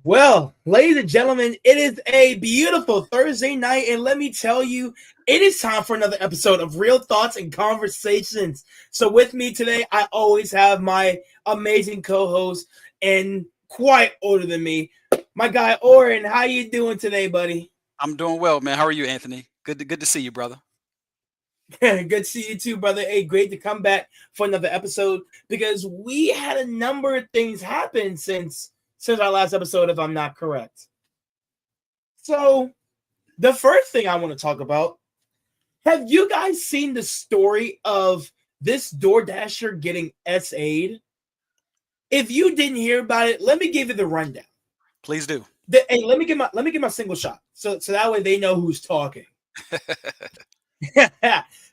Well, ladies and gentlemen, it is a beautiful Thursday night, and let me tell you, it is time for another episode of Real Thoughts and Conversations. So, with me today, I always have my amazing co-host, and quite older than me, my guy Oren. How you doing today, buddy? I'm doing well, man. How are you, Anthony? Good to see you, brother. Good to see you too, brother. Hey, great to come back for another episode because we had a number of things happen since our last episode, if I'm not correct. So, the first thing I want to talk about, have you guys seen the story of this DoorDasher getting SA'd? If you didn't hear about it, let me give you the rundown. Please do. Hey, let me get my single shot. So that way they know who's talking.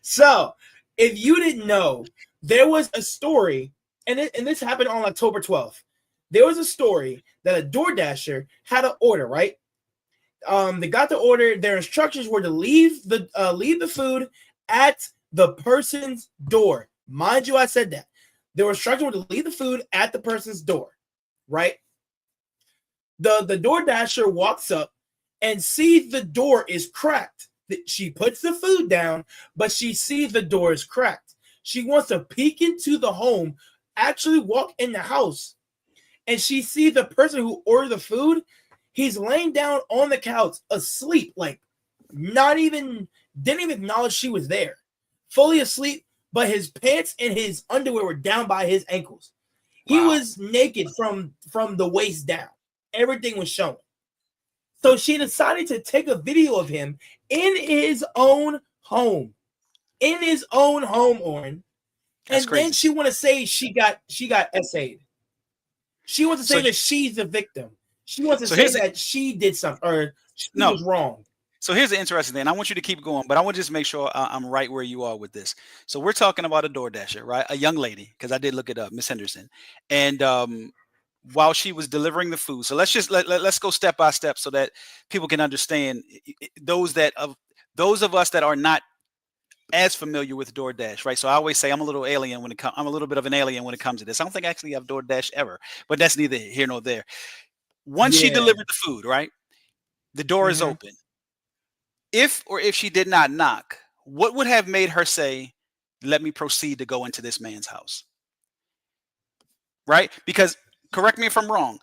So, if you didn't know, there was a story, and this happened on October 12th. There was a story that a DoorDasher had an order, right? They got the order. Their instructions were to leave the food at the person's door. Mind you, I said that. Their instructions were to leave the food at the person's door, right? The DoorDasher walks up and sees the door is cracked. She puts the food down, but she sees the door is cracked. She wants to peek into the home, actually walk in the house, and she sees the person who ordered the food. He's laying down on the couch, asleep, like not even didn't even acknowledge she was there, fully asleep. But his pants and his underwear were down by his ankles. He Wow. was naked from the waist down. Everything was showing. So she decided to take a video of him in his own home, Oren. That's And then crazy. she want to say she got SA'd. She wants to So say that she's the victim. She wants to so say here's that she did something or she no. was wrong. So here's the interesting thing. I want you to keep going, but I want to just make sure I'm right where you are with this. So we're talking about a DoorDasher, right? A young lady, because I did look it up, Miss Henderson, and while she was delivering the food. So let's go step by step so that people can understand those of us that are not as familiar with DoorDash, right? So I always say I'm a little bit of an alien when it comes to this. I don't think actually I've DoorDash ever, but that's neither here nor there. Once she Yeah. delivered the food, right? The door is Mm-hmm. open. If she did not knock, what would have made her say, "Let me proceed to go into this man's house"? Right? Because correct me if I'm wrong.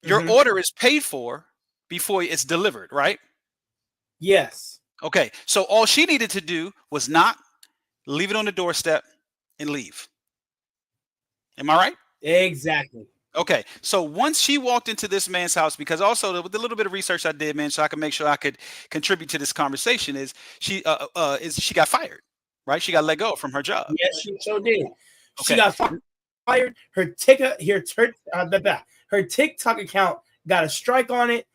Your Mm-hmm. order is paid for before it's delivered, right? Yes. Okay. So all she needed to do was knock, leave it on the doorstep, and leave. Am I right? Exactly. Okay, so once she walked into this man's house, because also with the little bit of research I did, man, so I can make sure I could contribute to this conversation, is she got fired, right? She got let go from her job. Yes, she so did. She Okay, got fired. Her TikTok account got a strike on it,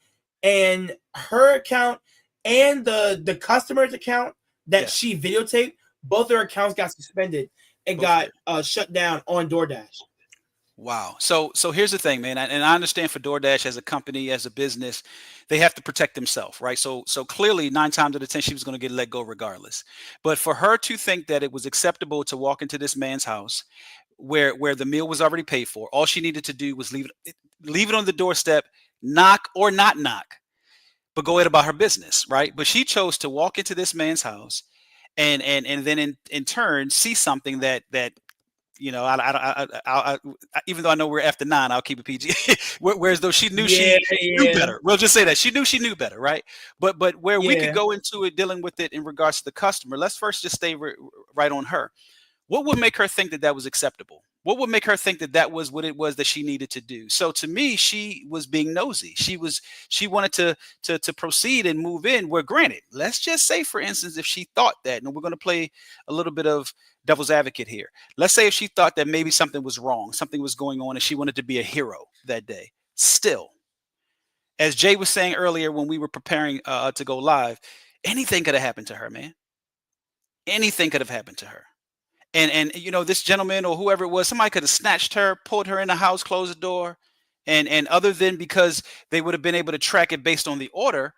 and her account and the customer's account that yes, she videotaped, both their accounts got suspended and both of got their. shut down on DoorDash. Wow. So here's the thing, man, and I understand for DoorDash as a company, as a business, they have to protect themselves, right? So clearly, 9 times out of 10, she was going to get let go regardless. But for her to think that it was acceptable to walk into this man's house, where the meal was already paid for, all she needed to do was leave it on the doorstep, knock or not knock, but go ahead about her business, right? But she chose to walk into this man's house and then in turn see something that even though I know we're after 9, I'll keep it PG. Whereas though she knew Yeah, she knew yeah, better. We'll just say that she knew better, right? But where we could yeah. go into it dealing with it in regards to the customer, let's first just stay right on her. What would make her think that that was acceptable? What would make her think that that was what it was that she needed to do? So to me, she was being nosy. She wanted to proceed and move in. Where granted, let's just say, for instance, if she thought that, and we're going to play a little bit of devil's advocate here. Let's say if she thought that maybe something was wrong, something was going on, and she wanted to be a hero that day. Still, as Jay was saying earlier when we were preparing to go live, anything could have happened to her, man. Anything could have happened to her. And this gentleman or whoever it was, somebody could have snatched her, pulled her in the house, closed the door, and other than because they would have been able to track it based on the order,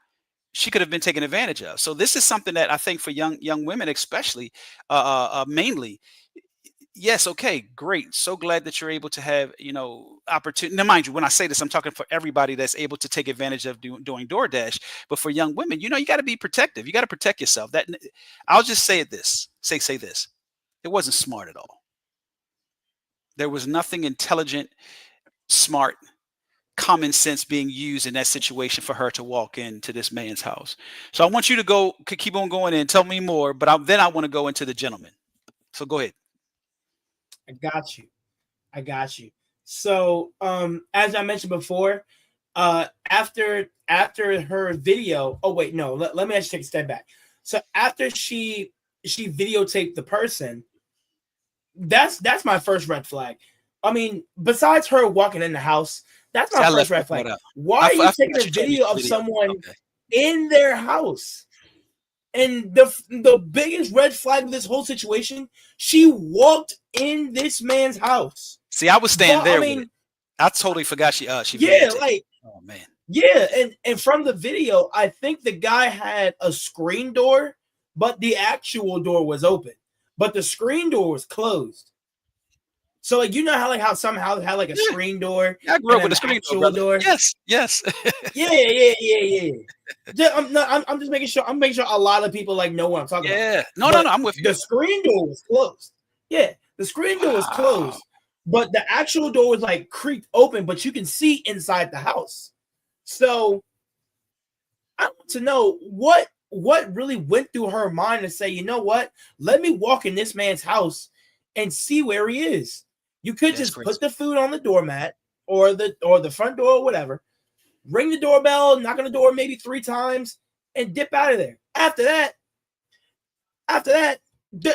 she could have been taken advantage of. So this is something that I think for young women, especially, mainly, yes, okay, great. So glad that you're able to have, opportunity. Now, mind you, when I say this, I'm talking for everybody that's able to take advantage of doing DoorDash. But for young women, you got to be protective. You got to protect yourself. I'll just say it this, say this. It wasn't smart at all. There was nothing intelligent, smart, common sense being used in that situation for her to walk into this man's house. So I want you to keep on going and tell me more, but then I want to go into the gentleman. So go ahead. I got you. I got you. So, as I mentioned before, after her video. Oh wait, no. Let me actually take a step back. So after she videotaped the person, that's my first red flag. I mean, besides her walking in the house, that's my first red flag. Why are you taking a video of someone in their house? And the biggest red flag of this whole situation, she walked in this man's house. See, I was standing there. I mean, I totally forgot she yeah, like, oh man. Yeah, and from the video, I think the guy had a screen door, but the actual door was open. But the screen door was closed. So like, how some houses have like a screen door. Yeah, I grew up with a screen door. Yes. Yeah. I'm just making sure. I'm making sure a lot of people like know what I'm talking about. Yeah. No, I'm with you. The screen door was closed. Yeah, the screen door was closed, but the actual door was like creaked open, but you can see inside the house. So I want to know what really went through her mind to say, you know what? Let me walk in this man's house and see where he is. You could just put the food on the doormat or the front door or whatever, ring the doorbell, knock on the door maybe 3 times, and dip out of there. After that,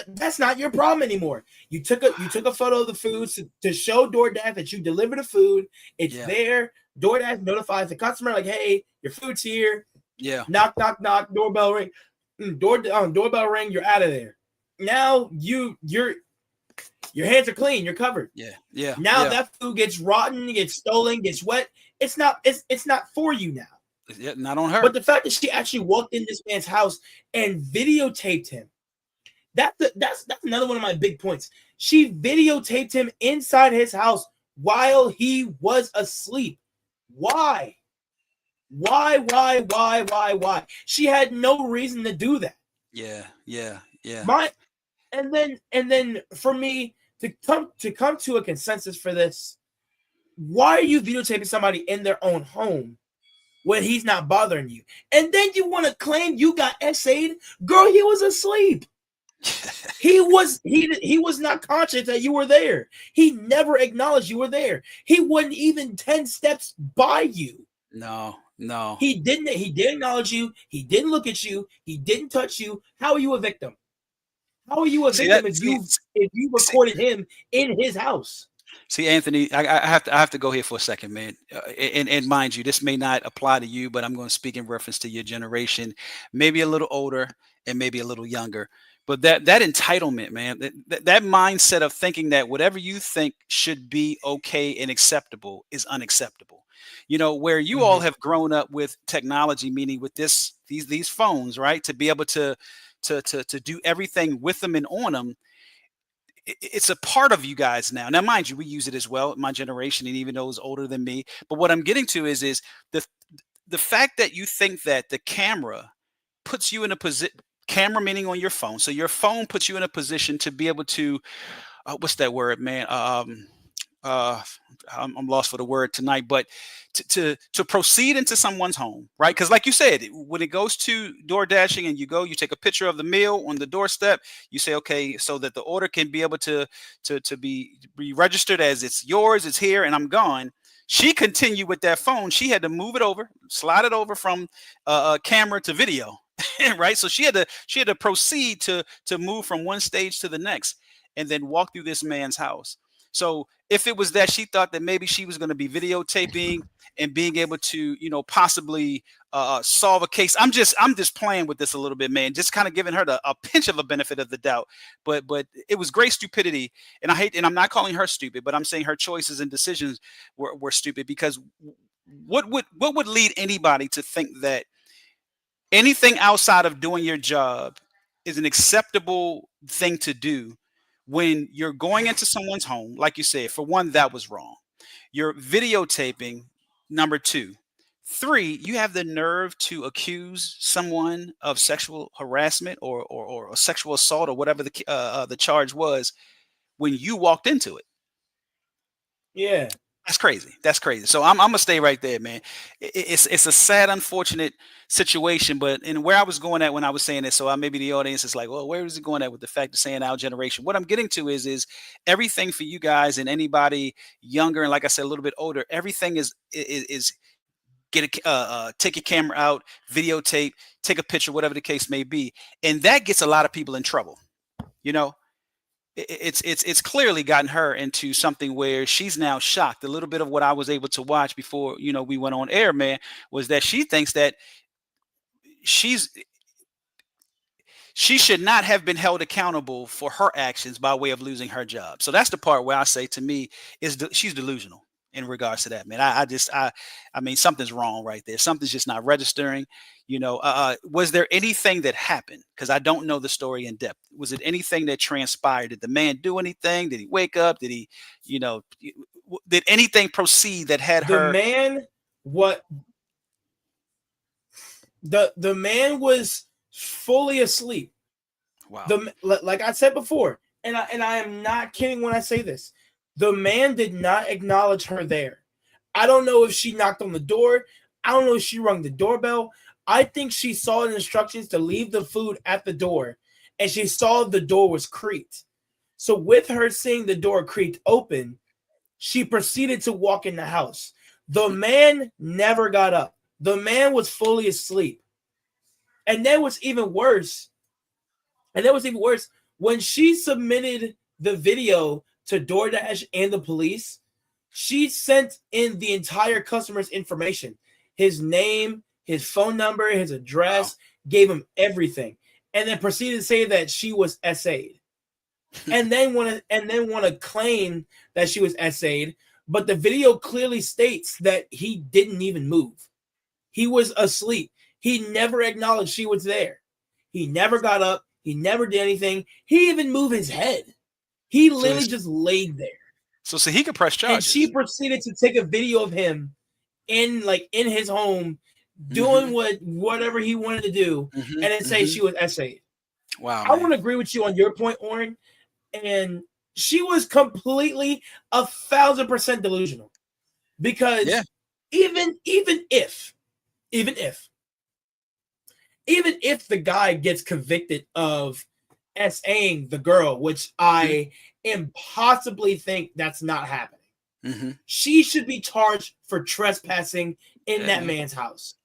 that's not your problem anymore. You took a photo of the food to show DoorDash that you delivered the food. It's there. DoorDash notifies the customer like, hey, your food's here. Yeah. Knock, knock, knock. Doorbell ring. Doorbell ring. You're out of there. Now your hands are clean. You're covered. Yeah. Now that food gets rotten, gets stolen, gets wet. It's not for you now. Yeah, not on her. But the fact that she actually walked in this man's house and videotaped him, that's another one of my big points. She videotaped him inside his house while he was asleep. Why? She had no reason to do that. Yeah. And then for me to come to a consensus for this, why are you videotaping somebody in their own home when he's not bothering you? And then you want to claim you got essayed? Girl, he was asleep. he was not conscious that you were there. He never acknowledged you were there. He wasn't even 10 steps by you. No. He didn't acknowledge you. He didn't look at you. He didn't touch you. How are you a victim? How are you a victim if you recorded him in his house? See, Anthony, I have to go here for a second, man. And mind you, this may not apply to you, but I'm going to speak in reference to your generation, maybe a little older and maybe a little younger. But that entitlement, man, that mindset of thinking that whatever you think should be okay and acceptable is unacceptable. Where you all have grown up with technology, meaning with these phones, right, to be able to do everything with them and on them. It's a part of you guys now. Now, mind you, we use it as well, my generation, and even those older than me. But what I'm getting to is the fact that you think that the camera puts you in a position, camera meaning on your phone. So your phone puts you in a position to be able to, what's that word, man? I'm lost for the word tonight, but to proceed into someone's home, right? Because like you said, when it goes to door dashing and you take a picture of the meal on the doorstep, you say, okay, so that the order can be able to be registered as it's yours, it's here, and I'm gone. She continued with that phone. She had to move it over, slide it over from camera to video, right? So she had to proceed to move from one stage to the next, and then walk through this man's house. So if it was that she thought that maybe she was going to be videotaping and being able to, possibly solve a case, I'm just playing with this a little bit, man. Just kind of giving her a pinch of a benefit of the doubt. But it was great stupidity, and I'm not calling her stupid, but I'm saying her choices and decisions were stupid, because what would lead anybody to think that anything outside of doing your job is an acceptable thing to do when you're going into someone's home, like you said, for one, that was wrong. You're videotaping. Number two. Three, you have the nerve to accuse someone of sexual harassment or sexual assault or whatever the charge was when you walked into it. Yeah. That's crazy. That's crazy. So I'm gonna stay right there, man. It's a sad, unfortunate situation, but and where I was going at when I was saying this, so maybe the audience is like, well, where is it going at with the fact of saying our generation? What I'm getting to is everything for you guys and anybody younger and like I said, a little bit older. Everything is get take your camera out, videotape, take a picture, whatever the case may be, and that gets a lot of people in trouble. You know, it's clearly gotten her into something where she's now shocked. A little bit of what I was able to watch before, we went on air, man, was that she thinks that she should not have been held accountable for her actions by way of losing her job. So that's the part where I say to me she's delusional in regards to that, man. I mean, something's wrong right there. Something's just not registering. Was there anything that happened? Because I don't know the story in depth. Was it anything that transpired? Did the man do anything? Did he wake up? Did he, did anything proceed that had her? The man was fully asleep. Wow. Like I said before, and I am not kidding when I say this. The man did not acknowledge her there. I don't know if she knocked on the door. I don't know if she rung the doorbell. I think she saw the instructions to leave the food at the door, and she saw the door was creaked. So with her seeing the door creaked open, she proceeded to walk in the house. The man never got up. The man was fully asleep. And that was even worse. When she submitted the video to DoorDash and the police, she sent in the entire customer's information, his name, his phone number, his address, gave him everything, and then proceeded to say that she was SA'd, and then want to claim that she was SA'd, but the video clearly states that he didn't even move. He was asleep. He never acknowledged she was there. He never got up. He never did anything. He even moved his head. He literally just laid there. So he could press charges. And she proceeded to take a video of him in his home doing whatever he wanted to do, and then say she was SA'd. Wow. I want to agree with you on your point, Oren. And she was completely 1,000% delusional. Because even if the guy gets convicted of SAing the girl, which I impossibly think that's not happening, she should be charged for trespassing in that man's house.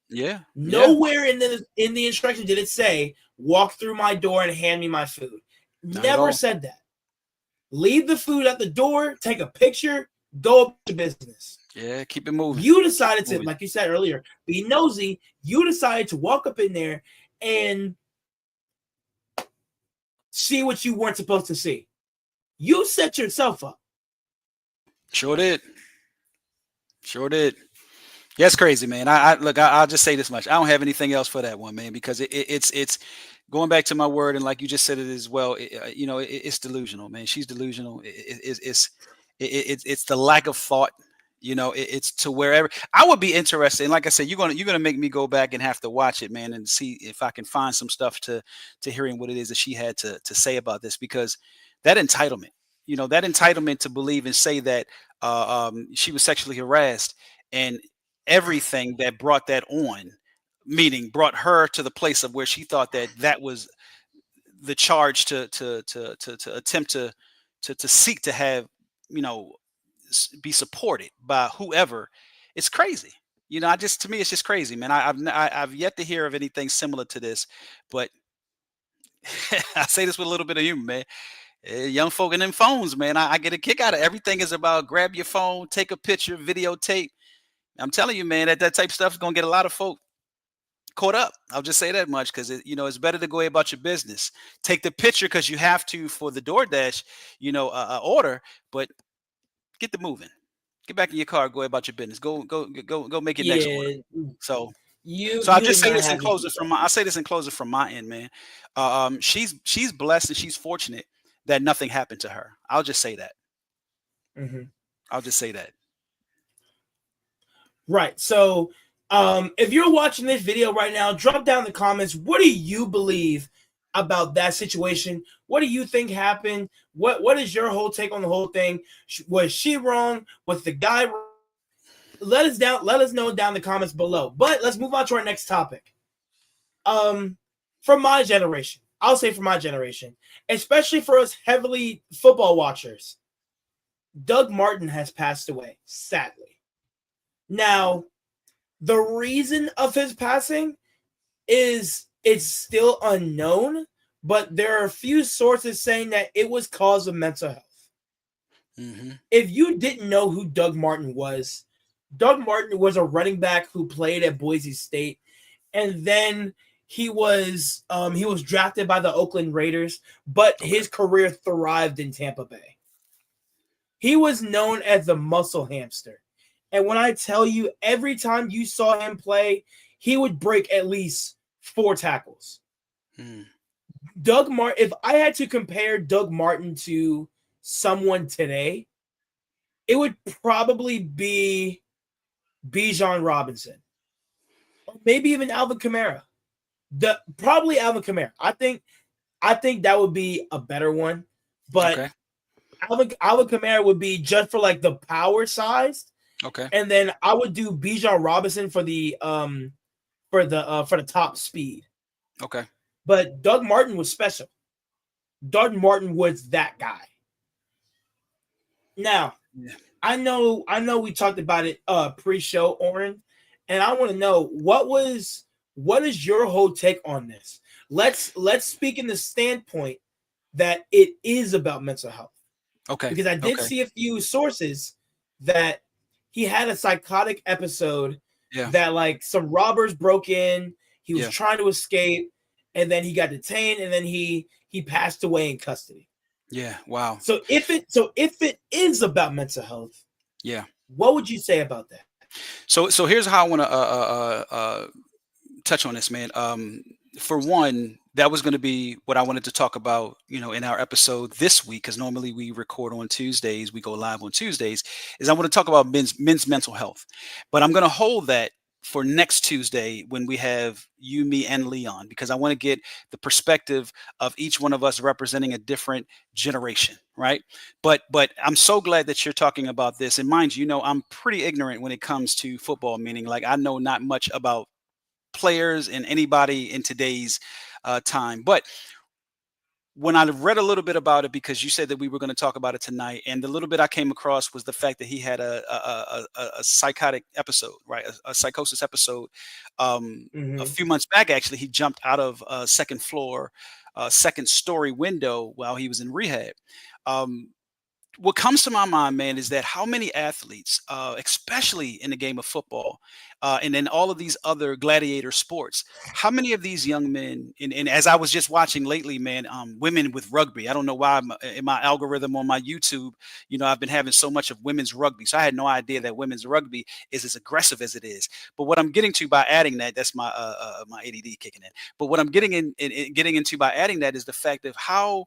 Nowhere in the instructions did it say walk through my door and hand me my food. Never said that. Leave the food at the door, take a picture, go up to business. Yeah, keep it moving. You decided to, like you said earlier, be nosy. You decided to walk up in there and see what you weren't supposed to see. You set yourself up. Sure did. Yeah, it's crazy, man. I'll just say this much. I don't have anything else for that one, man, because it's going back to my word, and like you just said it as well. It's delusional, man. She's delusional. It's the lack of thought. It's to wherever I would be interested. And like I said, you're gonna make me go back and have to watch it, man, and see if I can find some stuff to hearing what it is that she had to say about this, because that entitlement, to believe and say that she was sexually harassed and everything that brought that on, meaning brought her to the place of where she thought that was the charge to attempt to seek to have, be supported by whoever. It's crazy. To me, it's just crazy, man. I've yet to hear of anything similar to this, but I say this with a little bit of humor, man. Young folk in them phones, man. I get a kick out of everything is about grab your phone, take a picture, videotape. I'm telling you, man, that type of stuff is going to get a lot of folk caught up. I'll just say that much, because it's better to go about your business. Take the picture because you have to for the DoorDash, order, but get the moving. Get back in your car, go about your business. Go make your next order. So I'll just say this in closing from my end, man. She's blessed and she's fortunate that nothing happened to her. I'll just say that. Mhm. I'll just say that. Right. So, if you're watching this video right now, drop down in the comments. What do you believe about that situation? What do you think happened? What is your whole take on the whole thing? Was she wrong? Was the guy wrong? Let us know down in the comments below. But let's move on to our next topic. From my generation, I'll say from my generation, especially for us heavily football watchers, Doug Martin has passed away, sadly. Now, the reason of his passing is it's still unknown, but there are a few sources saying that it was cause of mental health. Mm-hmm. If you didn't know who Doug Martin was a running back who played at Boise State, and then he was drafted by the Oakland Raiders, but his career thrived in Tampa Bay. He was known as the muscle hamster. And when I tell you, every time you saw him play, he would break at least 4 tackles. Mm. Doug Martin, if I had to compare Doug Martin to someone today, it would probably be Bijan Robinson. Or maybe even Alvin Kamara. Probably Alvin Kamara. I think that would be a better one. But Okay. Alvin Kamara would be just for like the power size. Okay. And then I would do Bijan Robinson for the top speed. Okay. But Doug Martin was special. Doug Martin was that guy. Now, Yeah. I know we talked about it pre-show, Oren, and I want to know what is your whole take on this? Let's speak in the standpoint that it is about mental health. Okay. Because I did see a few sources that he had a psychotic episode. Yeah. That like some robbers broke in, he was Yeah. trying to escape, and then he got detained, and then he passed away in custody. Yeah. Wow. So if it is about mental health, Yeah. what would you say about that? So here's how I want to touch on this, man. For one, that was going to be what I wanted to talk about, in our episode this week, because normally we record on Tuesdays, we go live on Tuesdays, is I want to talk about men's mental health. But I'm going to hold that for next Tuesday when we have you, me, and Leon, because I want to get the perspective of each one of us representing a different generation, right? But I'm so glad that you're talking about this. And mind you, I'm pretty ignorant when it comes to football, meaning like I know not much about players and anybody in today's time. But when I read a little bit about it, because you said that we were going to talk about it tonight, and the little bit I came across was the fact that he had a psychotic episode, right? A psychosis episode. A few months back, actually, he jumped out of a second floor, second story window while he was in rehab. What comes to my mind, man, is that how many athletes, especially in the game of football, and then all of these other gladiator sports, how many of these young men, and as I was just watching lately, man, women with rugby. I don't know why in my algorithm on my YouTube, I've been having so much of women's rugby. So I had no idea that women's rugby is as aggressive as it is. But what I'm getting to by adding that, that's my my ADD kicking in. But what I'm getting into by adding that is the fact of how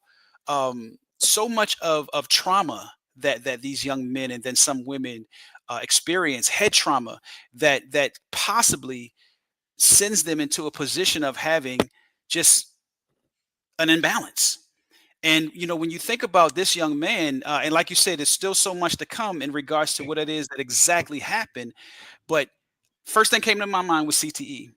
so much of trauma that these young men and then some women experience, head trauma that possibly sends them into a position of having just an imbalance. And when you think about this young man, and like you said, there's still so much to come in regards to what it is that exactly happened. But first thing came to my mind was CTE.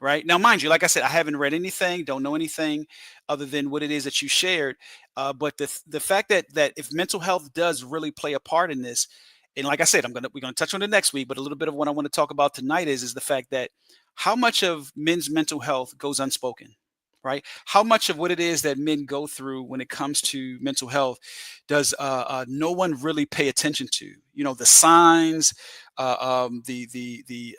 Right now, mind you, like I said, I haven't read anything, don't know anything other than what it is that you shared. But the fact that if mental health does really play a part in this, and like I said, we're gonna touch on it next week. But a little bit of what I want to talk about tonight is the fact that how much of men's mental health goes unspoken, right? How much of what it is that men go through when it comes to mental health does no one really pay attention to? The signs, the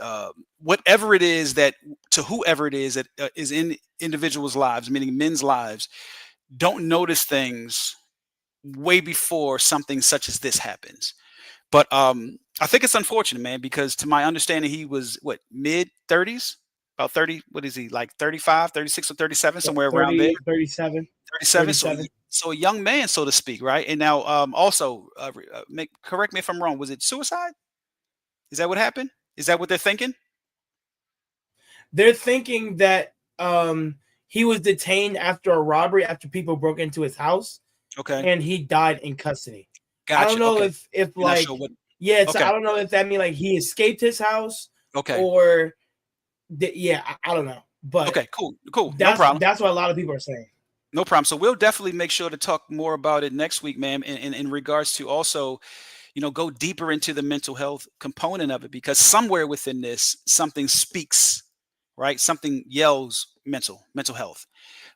whatever it is that to whoever it is that is in individuals' lives, meaning men's lives, don't notice things way before something such as this happens. But I think it's unfortunate, man, because to my understanding, he was what, mid 30s. About 30, what is he, like 35, 36 or 37, Yeah, somewhere around there? 30, 37, 37. So, 37. so a young man, so to speak, right? And now, also, correct me if I'm wrong. Was it suicide? Is that what happened? Is that what they're thinking? They're thinking that he was detained after a robbery after people broke into his house Okay, and he died in custody. I don't gotcha. know Okay, if you're not sure like what. yeah, it's Okay, I don't know if that mean like he escaped his house okay, or yeah, I don't know. But okay. Cool, cool. No problem. that's what a lot of people are saying. No problem. So we'll definitely make sure to talk more about it next week, ma'am. In regards to also, go deeper into the mental health component of it, because somewhere within this, something speaks, right? Something yells mental health.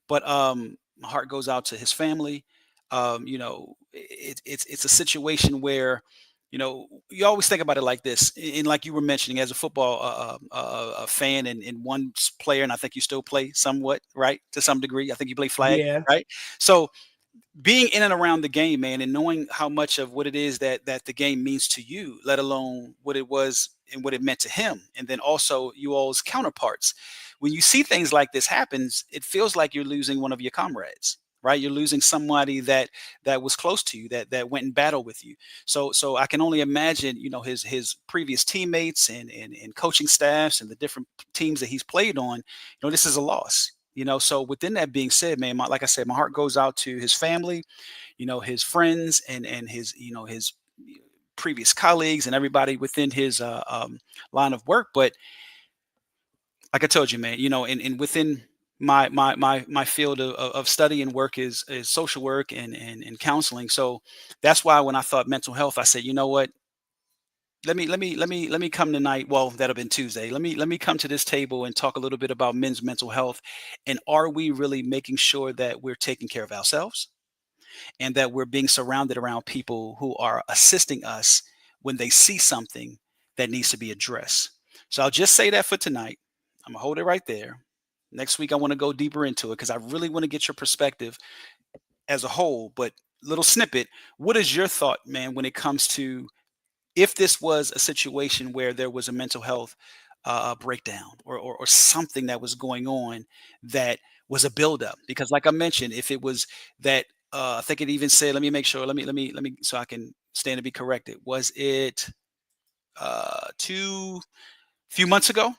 But my heart goes out to his family. It's a situation where, you always think about it like this, and like you were mentioning, as a football fan and one player, and I think you still play somewhat, right, to some degree. I think you play flag, Yeah. right? So being in and around the game, man, and knowing how much of what it is that the game means to you, let alone what it was and what it meant to him, and then also you all's counterparts. When you see things like this happens, it feels like you're losing one of your comrades, right? You're losing somebody that was close to you, that went in battle with you. So I can only imagine, his previous teammates and coaching staffs and the different teams that he's played on. This is a loss. So within that being said, man, like I said, my heart goes out to his family, his friends, and his previous colleagues and everybody within his line of work. But like I told you, man, and within my field of study and work is social work and counseling. So that's why when I thought mental health, I said, you know what? Let me come tonight. Well, that'll been Tuesday. Let me come to this table and talk a little bit about men's mental health, and are we really making sure that we're taking care of ourselves and that we're being surrounded around people who are assisting us when they see something that needs to be addressed. So I'll just say that for tonight. I'm gonna hold it right there. Next week I want to go deeper into it because I really want to get your perspective as a whole. But little snippet, what is your thought, man, when it comes to if this was a situation where there was a mental health breakdown or something that was going on that was a buildup? Because, like I mentioned, if it was that, I think it even said, let me make sure, let me, so I can stand to be corrected. Was it two few months ago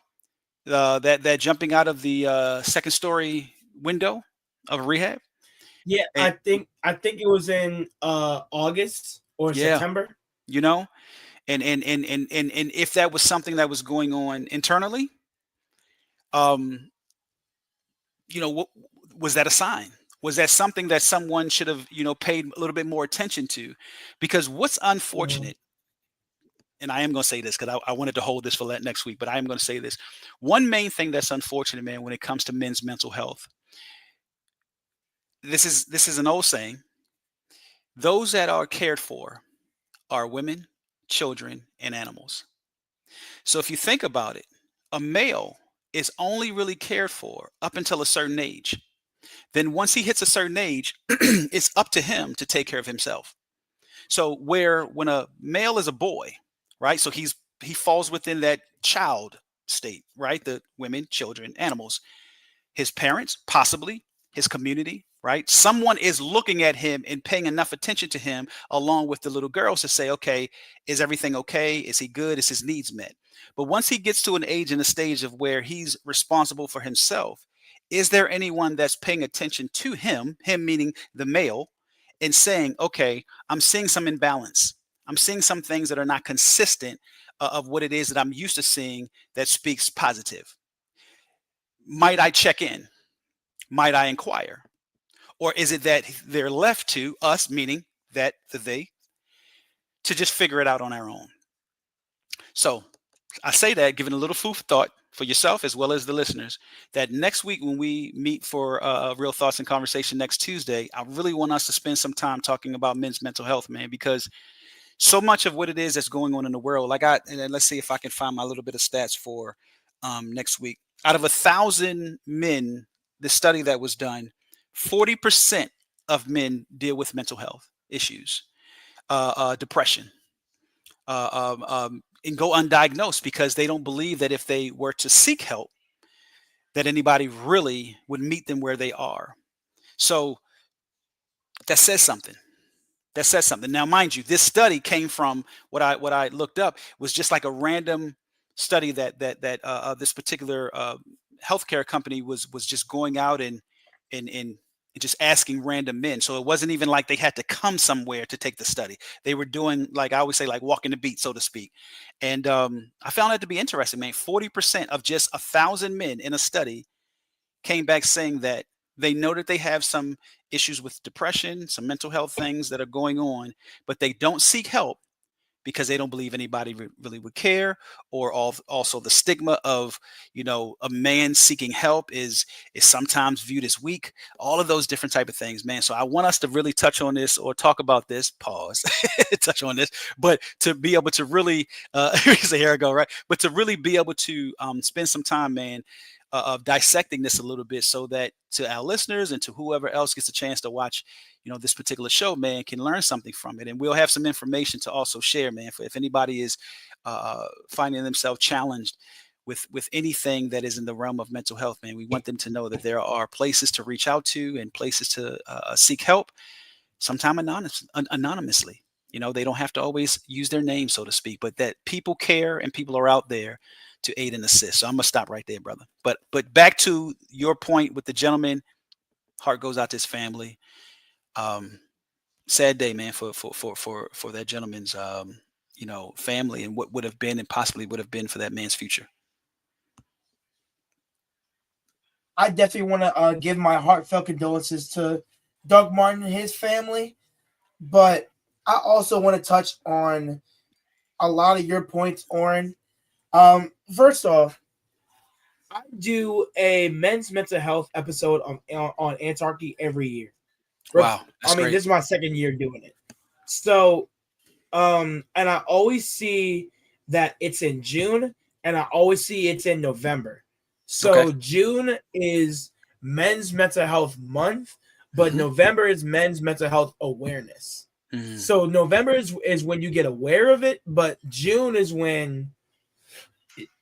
that jumping out of the second story window of a rehab? Yeah, And I think it was in August or yeah, September. you know, and if that was something that was going on internally, um what was that a sign? Was that something that someone should have, paid a little bit more attention to? Because what's Mhm. unfortunate, and I am going to say this because I wanted to hold this for next week, but I am going to say this. One main thing that's unfortunate, man, when it comes to men's mental health, this is an old saying: those that are cared for are women, children, and animals. So if you think about it, a male is only really cared for up until a certain age. Then once he hits a certain age, it's up to him to take care of himself. So where when a male is a boy, right? So he falls within that child state, right? The women, children, animals, his parents, possibly his community, right? Someone is looking at him and paying enough attention to him along with the little girls to say, okay, is everything okay? Is he good? Is his needs met? But once he gets to an age and a stage of where he's responsible for himself, is there anyone that's paying attention to him meaning the male, and saying, okay, I'm seeing some imbalance. I'm seeing some things that are not consistent of what it is that I'm used to seeing that speaks positive. Might I check in? Might I inquire? Or is it that they're left to us, meaning that they, to just figure it out on our own? So I say that, giving a little food for thought for yourself as well as the listeners, that next week when we meet for Real Thoughts and Conversation next Tuesday, I really want us to spend some time talking about men's mental health, man, because so much of what it is that's going on in the world. Like and then let's see if I can find my little bit of stats for next week. Out of 1,000 men, the study that was done, 40% of men deal with mental health issues, depression, and go undiagnosed because they don't believe that if they were to seek help, that anybody really would meet them where they are. So that says something. That says something. Now, mind you, this study came from what I looked up was just like a random study that this particular healthcare company was just going out and just asking random men. So it wasn't even like they had to come somewhere to take the study. They were doing, like I always say, like walking the beat, so to speak. And I found that to be interesting, man. 40% of just 1,000 men in a study came back saying that they know that they have some issues with depression, some mental health things that are going on, but they don't seek help because they don't believe anybody really would care, or also the stigma of, a man seeking help is sometimes viewed as weak. All of those different type of things, man. So I want us to really touch on this or talk about this. Pause, touch on this, but to be able to really, here I go, right? But to really be able to spend some time, man, of dissecting this a little bit, so that to our listeners and to whoever else gets a chance to watch, this particular show, man, can learn something from it. And we'll have some information to also share, man, for if anybody is finding themselves challenged with anything that is in the realm of mental health, man. We want them to know that there are places to reach out to and places to seek help, sometime anonymously. They don't have to always use their name, so to speak, but that people care and people are out there to aid and assist. So I'm gonna stop right there, brother. But back to your point with the gentleman, heart goes out to his family. Sad day, man, for that gentleman's family, and what would have been and possibly would have been for that man's future. I definitely want to give my heartfelt condolences to Doug Martin and his family, but I also want to touch on a lot of your points, Oren. First off, I do a men's mental health episode on Antarchy every year. Wow, that's great. This is my second year doing it. So, and I always see that it's in June, and I always see it's in November. So okay. June is Men's Mental Health Month, but November is Men's Mental Health Awareness. So November is when you get aware of it, but June is when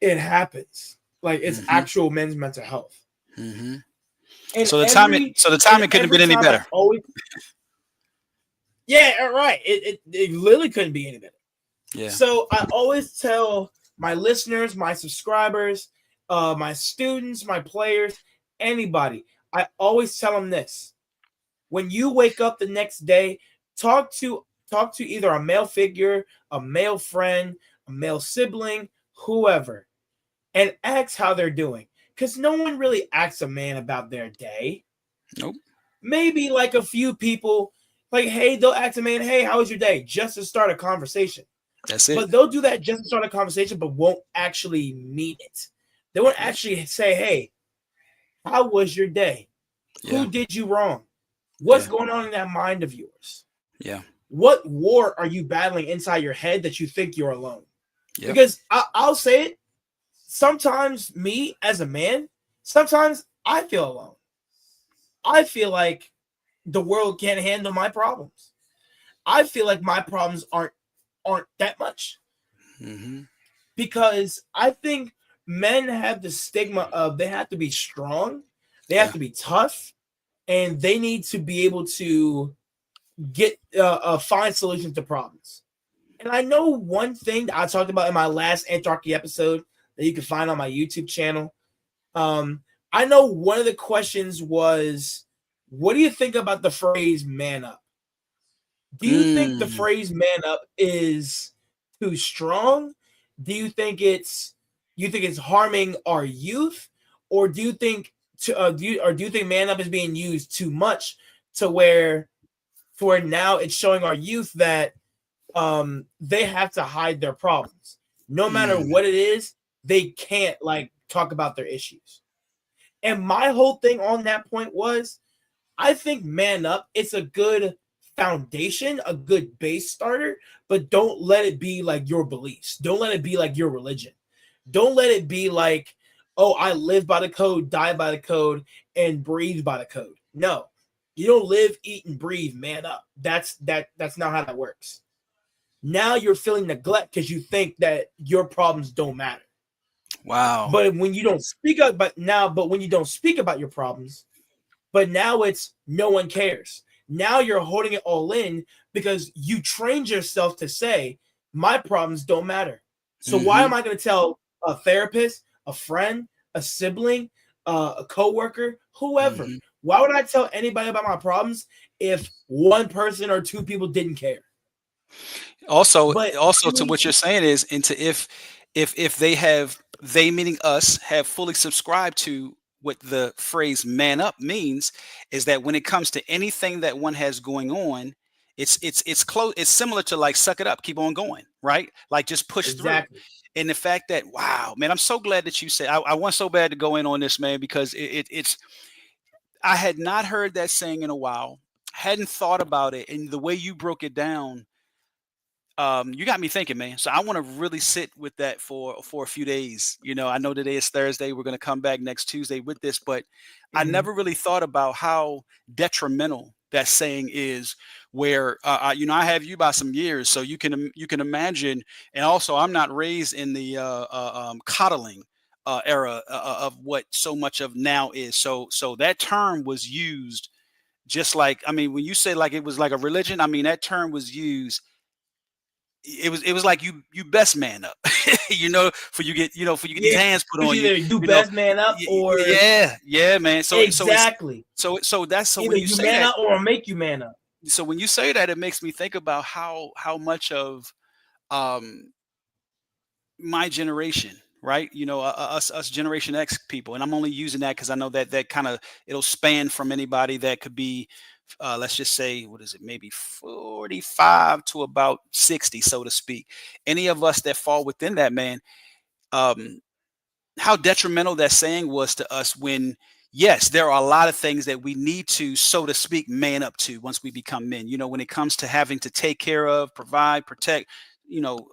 it happens. Like it's actual men's mental health. And so the timing couldn't have been any better. Yeah, right. It literally couldn't be any better. Yeah. So I always tell my listeners, my subscribers, my students, my players, anybody, I always tell them this: when you wake up the next day, talk to either a male figure, a male friend, a male sibling, whoever, and ask how they're doing. Because no one really asks a man about their day. Nope. Maybe like a few people, like, hey, they'll ask a man, hey, how was your day? Just to start a conversation. That's it. But they'll do that just to start a conversation, but won't actually mean it. They won't actually say, hey, how was your day? Yeah. Who did you wrong? What's going on in that mind of yours? Yeah. What war are you battling inside your head that you think you're alone? Yep. Because I'll say it. Sometimes me as a man, sometimes I feel alone. I feel like the world can't handle my problems. I feel like my problems aren't that much. Because I think men have the stigma of they have to be strong, they have to be tough, and they need to be able to get find solutions to problems. And I know one thing that I talked about in my last Antarchy episode that you can find on my YouTube channel. I know one of the questions was, what do you think about the phrase man up? Do you think the phrase man up is too strong? Do you think it's harming our youth? Or do you think do you think man up is being used too much to where for now it's showing our youth that they have to hide their problems. No matter what it is, they can't like talk about their issues. And my whole thing on that point was, I think man up, it's a good foundation, a good base starter, but don't let it be like your beliefs. Don't let it be like your religion. Don't let it be like, oh, I live by the code, die by the code, and breathe by the code. No, you don't live, eat, and breathe man up. That's not how that works. Now you're feeling neglect because you think that your problems don't matter. Wow. But when you don't speak up, but when you don't speak about your problems, but now it's no one cares. Now you're holding it all in because you trained yourself to say, my problems don't matter. So why Mm-hmm. am I going to tell a therapist, a friend, a sibling, a coworker, whoever? Mm-hmm. Why would I tell anybody about my problems if one person or two people didn't care? Also, But also to what you're saying is into if they meaning us have fully subscribed to what the phrase man up means, is that when it comes to anything that one has going on, it's close, it's similar to like suck it up, keep on going, right? Like just push through. exactly. And the fact that, wow, man, I'm so glad that you said, I want so bad to go in on this, man, because it's I had not heard that saying in a while, hadn't thought about it, and the way you broke it down, you got me thinking, man. So I want to really sit with that for a few days. You know, I know today is Thursday. We're going to come back next Tuesday with this, but I Mhm. never really thought about how detrimental that saying is. Where you know, I have you by some years, so you can imagine. And also, I'm not raised in the coddling era of what so much of now is. So that term was used just like, I mean, when you say like it was like a religion, I mean that term was used, it was like you best man up, you know, for you get, you know, for you get these Yeah. hands put It's on you, either you you know. best man up or Yeah, yeah, man. So it's exactly. so that's so Either when you you say man that, up or make you man up. so when you say that, it makes me think about how much of um my generation, right? You know, us Generation X people, and I'm only using that because I know that that kind of, it'll span from anybody that could be, let's just say, what is it, maybe 45 to about 60, so to speak. Any of us that fall within that, man, um, how detrimental that saying was to us when. Yes, there are a lot of things that we need to, so to speak, man up to once we become men. You know, when it comes to having to take care of, provide, protect, you know,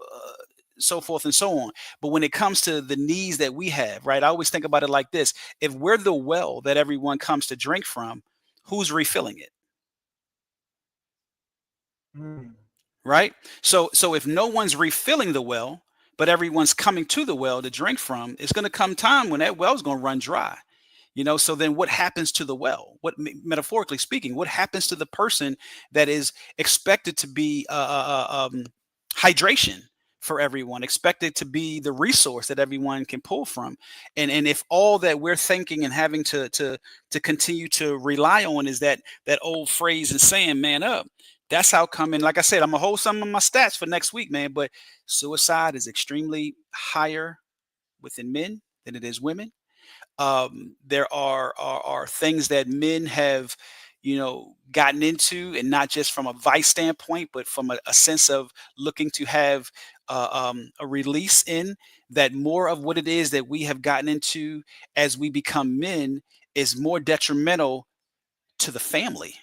so forth and so on. But when it comes to the needs that we have, right? I always think about it like this: if we're the well that everyone comes to drink from, who's refilling it, Mm. right? So if no one's refilling the well, but everyone's coming to the well to drink from, it's going to come time when that well's going to run dry. You know, so then what happens to the well? What, metaphorically speaking, what happens to the person that is expected to be hydration for everyone, expected to be the resource that everyone can pull from? And if all that we're thinking and having to continue to rely on is that old phrase and saying, man up, that's how come. And like I said, I'm gonna hold some of my stats for next week, man. But suicide is extremely higher within men than it is women. There are things that men have, you know, gotten into, and not just from a vice standpoint, but from a sense of looking to have a release in that. More of what it is that we have gotten into as we become men is more detrimental to the family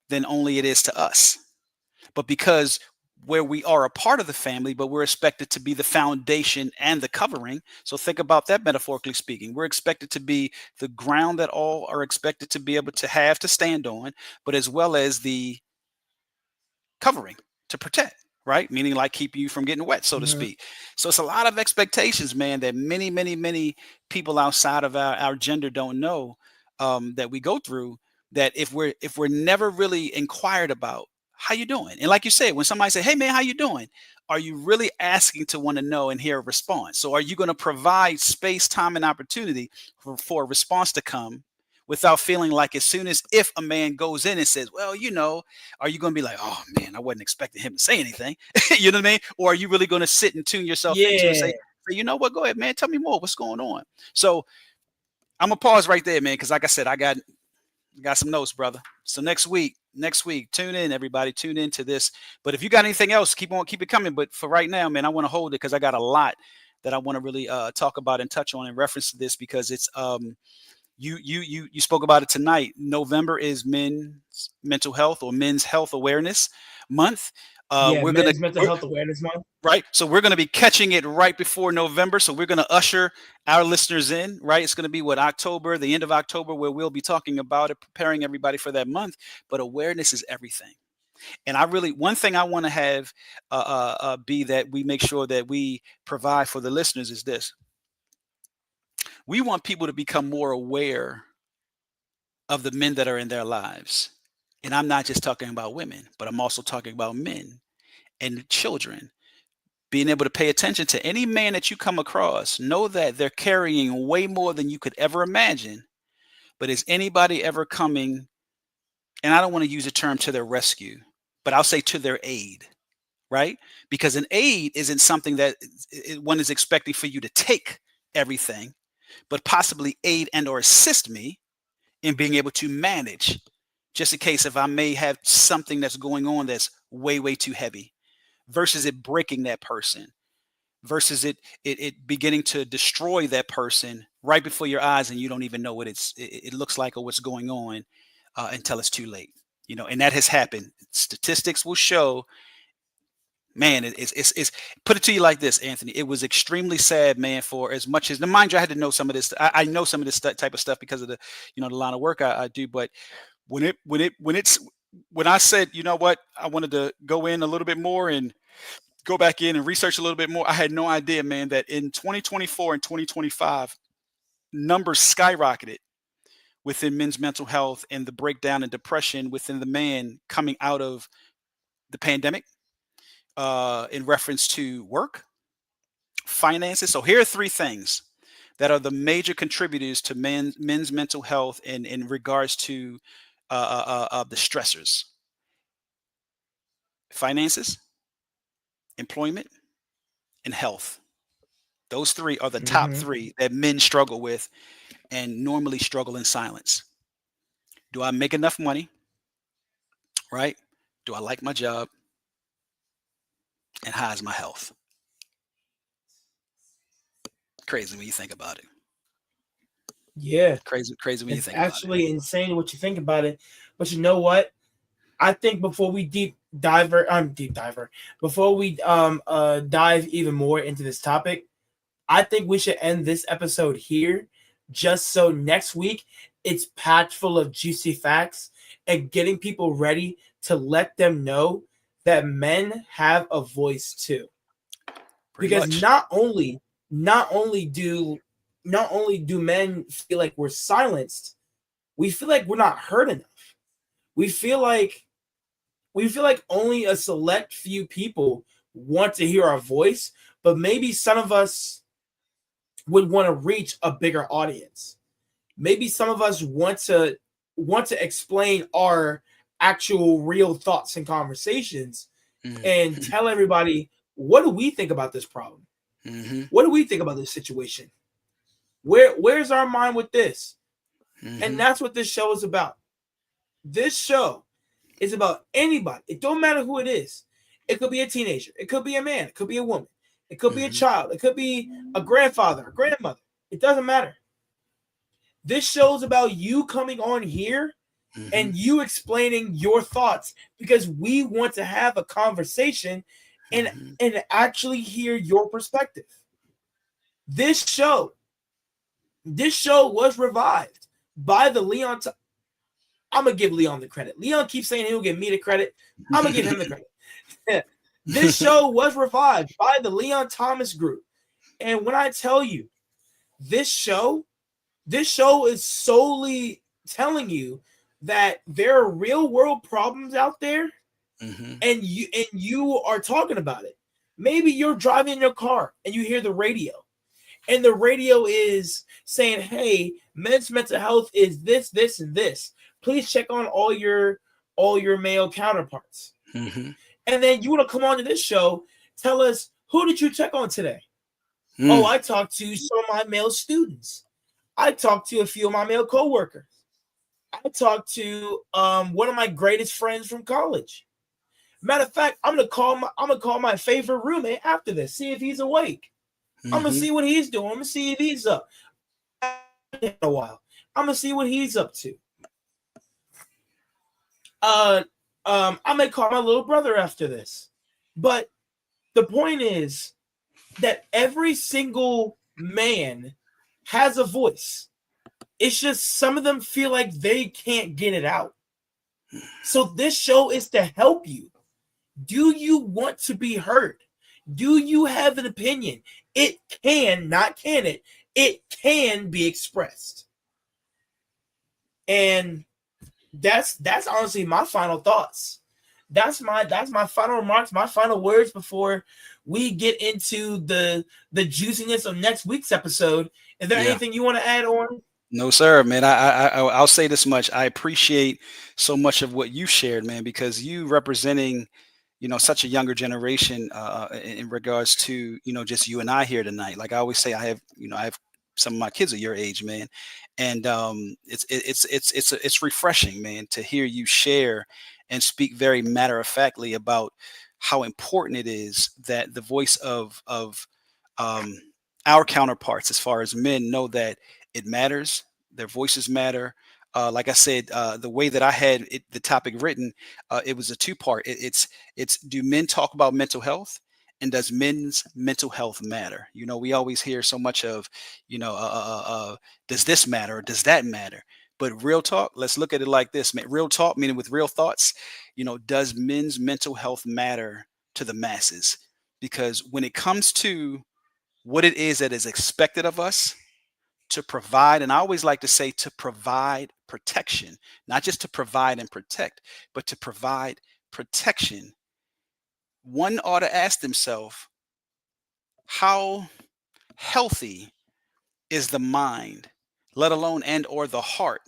than only it is to us. But because where we are a part of the family, but we're expected to be the foundation and the covering. So think about that metaphorically speaking. We're expected to be the ground that all are expected to be able to have to stand on, but as well as the covering to protect, right? Meaning like keeping you from getting wet, so to Mhm. speak. So it's a lot of expectations, man, that many people outside of our gender don't know, that we go through. That if we're never really inquired about how you doing, and like you said, when somebody say, "Hey, man, how you doing?" Are you really asking to want to know and hear a response? So are you going to provide space, time, and opportunity for a response to come without feeling like as soon as if a man goes in and says, "Well, you know," are you going to be like, "Oh man, I wasn't expecting him to say anything," you know what I mean? Or are you really going to sit and tune yourself into and Yeah. say, "You know what? Go ahead, man. Tell me more. What's going on?" So I'm gonna pause right there, man, because like I said, I got some notes, brother. So next week, tune in, everybody. Tune in to this. But if you got anything else, keep it coming. But for right now, man, I want to hold it because I got a lot that I want to really talk about and touch on in reference to this, because it's you spoke about it tonight. November is men's mental health or men's health awareness month. Yeah. We're gonna Men's mental health awareness month. right, so we're gonna be catching it right before November. So we're gonna usher our listeners in. Right, it's gonna be what, October, the end of October, where we'll be talking about it, preparing everybody for that month. But awareness is everything. And I really, one thing I want to have be that we make sure that we provide for the listeners is this: We want people to become more aware of the men that are in their lives. And I'm not just talking about women, but I'm also talking about men and children. Being able to pay attention to any man that you come across, know that they're carrying way more than you could ever imagine. But is anybody ever coming, and I don't want to use the term to their rescue, but I'll say to their aid, right? Because an aid isn't something that one is expecting for you to take everything, but possibly aid and or assist me in being able to manage, just in case if I may have something that's going on that's way, way too heavy, versus it breaking that person, versus it beginning to destroy that person right before your eyes, and you don't even know what it looks like or what's going on until it's too late. And that has happened. Statistics will show, man, it's put it to you like this, Anthony. It was extremely sad, man, for as much as, now mind you, I had to know some of this. I know some of this type of stuff because of the line of work I do. But when I said, you know what, I wanted to go in a little bit more and go back in and research a little bit more, I had no idea, man, that in 2024 and 2025, numbers skyrocketed within men's mental health and the breakdown and depression within the man coming out of the pandemic, in reference to work, finances. So here are three things that are the major contributors to men's mental health in regards to the stressors: finances, employment, and health. Those three are the top three that men struggle with and normally struggle in silence. Do I make enough money? Right? Do I like my job? And how is my health? Crazy when you think about it. Yeah. Crazy when you think about it. It's actually insane what you think about it. But you know what? I think before we dive even more into this topic, I think we should end this episode here, just so next week it's packed full of juicy facts and getting people ready to let them know that men have a voice too. Because not only do men feel like we're silenced, we feel like we're not heard enough. We feel like only a select few people want to hear our voice, but maybe some of us would want to reach a bigger audience. Maybe some of us want to explain our actual real thoughts and conversations and tell everybody, what do we think about this problem? What do we think about this situation? Where's our mind with this? And that's what this show is about. This show is about anybody. It don't matter who it is. It could be a teenager. It could be a man. It could be a woman. It could be a child. It could be a grandfather, a grandmother. It doesn't matter. This show is about you coming on here and you explaining your thoughts, because we want to have a conversation and actually hear your perspective. This show was revived by the Leon. I'm going to give Leon the credit. Leon keeps saying he'll give me the credit. I'm going to give him the credit. This show was revived by the Leon Thomas Group. And when I tell you, this show is solely telling you that there are real world problems out there, and you are talking about it. Maybe you're driving in your car and you hear the radio, and the radio is saying, hey, men's mental health is this, this, and this. Please check on all your male counterparts. And then you want to come on to this show, tell us, who did you check on today? Oh, I talked to some of my male students. I talked to a few of my male coworkers. I talked to one of my greatest friends from college. Matter of fact, I'm gonna call my favorite roommate after this, see if he's awake. I'm gonna see what he's doing. I'm gonna see if he's up. In a while, I'm gonna see what he's up to. I may call my little brother after this. But the point is that every single man has a voice. It's just some of them feel like they can't get it out. So this show is to help you. Do you want to be heard? Do you have an opinion? It can, not can it it can be expressed. And that's honestly my final thoughts. That's my final remarks, my final words before we get into the juiciness of next week's episode. Is there anything you want to add on? No, sir, man. I'll say this much. I appreciate so much of what you shared, man, because you representing, such a younger generation in regards to, just you and I here tonight. Like I always say, I have some of my kids are your age, man, and it's refreshing, man, to hear you share and speak very matter of factly about how important it is that the voice of our counterparts, as far as men, know that it matters. Their voices matter. Like I said, the way that I had the topic written, it was a two-part. It's do men talk about mental health, and does men's mental health matter? We always hear so much of, does this matter or does that matter? But real talk, let's look at it like this, man. Real talk, meaning with real thoughts, does men's mental health matter to the masses? Because when it comes to what it is that is expected of us to provide, and I always like to say to provide protection, not just to provide and protect, but to provide protection, one ought to ask themselves, how healthy is the mind, let alone and or the heart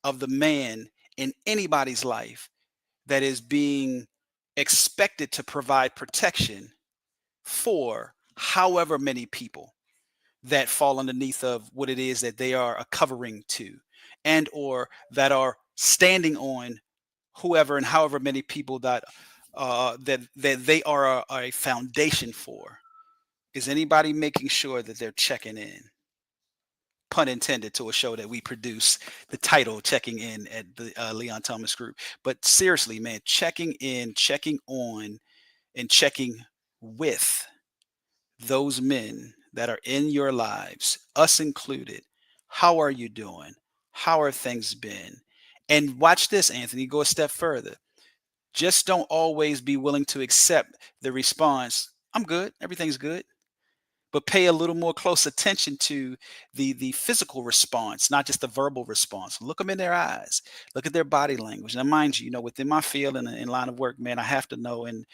of the man in anybody's life that is being expected to provide protection for however many people that fall underneath of what it is that they are a covering to, and or that are standing on whoever and however many people that they are a foundation for. Is anybody making sure that they're checking in? Pun intended, to a show that we produce, the title Checking In at the Leon Thomas Group. But seriously, man, checking in, checking on, and checking with those men that are in your lives, us included. How are you doing? How are things been? And watch this, Anthony, go a step further. Just don't always be willing to accept the response, I'm good, everything's good. But pay a little more close attention to the physical response, not just the verbal response. Look them in their eyes. Look at their body language. Now, mind you, within my field and in line of work, man, I have to know and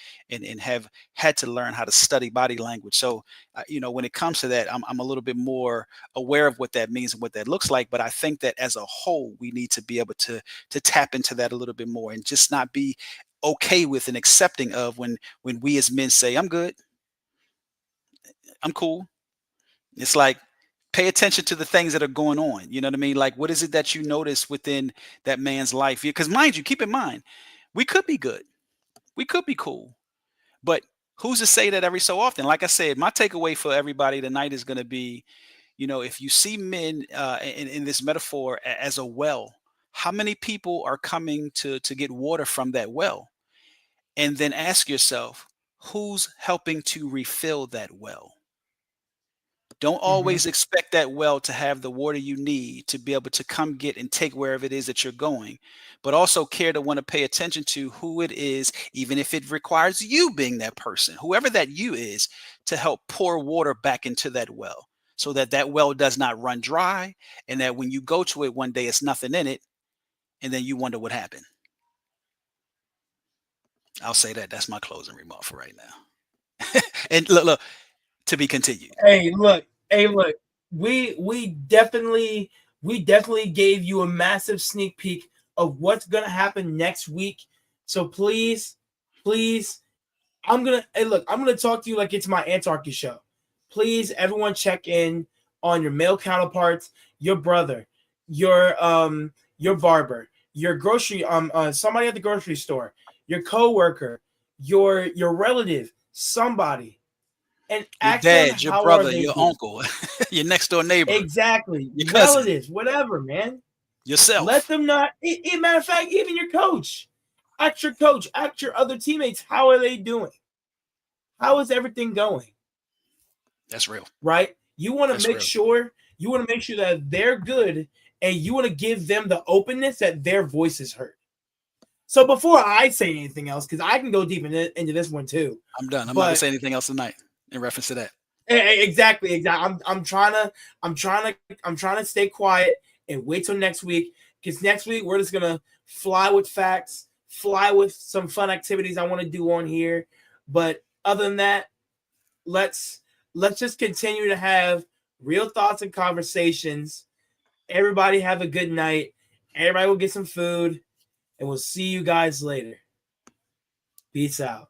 have had to learn how to study body language. So, when it comes to that, I'm a little bit more aware of what that means and what that looks like. But I think that as a whole, we need to be able to tap into that a little bit more and just not be okay with and accepting of when we as men say, I'm good, I'm cool. It's like, pay attention to the things that are going on. You know what I mean? Like, what is it that you notice within that man's life? Because mind you, keep in mind, we could be good. We could be cool. But who's to say that every so often? Like I said, my takeaway for everybody tonight is going to be, if you see men in this metaphor as a well, how many people are coming to get water from that well? And then ask yourself, who's helping to refill that well? Don't always expect that well to have the water you need to be able to come get and take wherever it is that you're going, but also care to want to pay attention to who it is, even if it requires you being that person, whoever that you is, to help pour water back into that well so that that well does not run dry, and that when you go to it one day, it's nothing in it, and then you wonder what happened. I'll say that. That's my closing remark for right now. And look, to be continued. Hey, look. We definitely gave you a massive sneak peek of what's gonna happen next week. So please, I'm gonna talk to you like it's my Antarctica show. Please, everyone, check in on your male counterparts, your brother, your barber, your grocery, somebody at the grocery store, your coworker, your relative, somebody. And your dad, your brother, your uncle, your next door neighbor. Exactly. Your relatives, whatever, man. Yourself. Let them not. Matter of fact, even your coach. Ask your coach. Ask your other teammates. How are they doing? How is everything going? That's real. Right? You want to make sure. You want to make sure that they're good, and you want to give them the openness that their voice is heard. So before I say anything else, because I can go deep into this one too. I'm done. I'm not going to say anything else tonight in reference to that. Exactly. I'm trying to stay quiet and wait till next week, because next week we're just gonna fly with facts, fly with some fun activities I want to do on here. But other than that, let's just continue to have real thoughts and conversations. Everybody have a good night. Everybody will get some food, and we'll see you guys later. Peace out.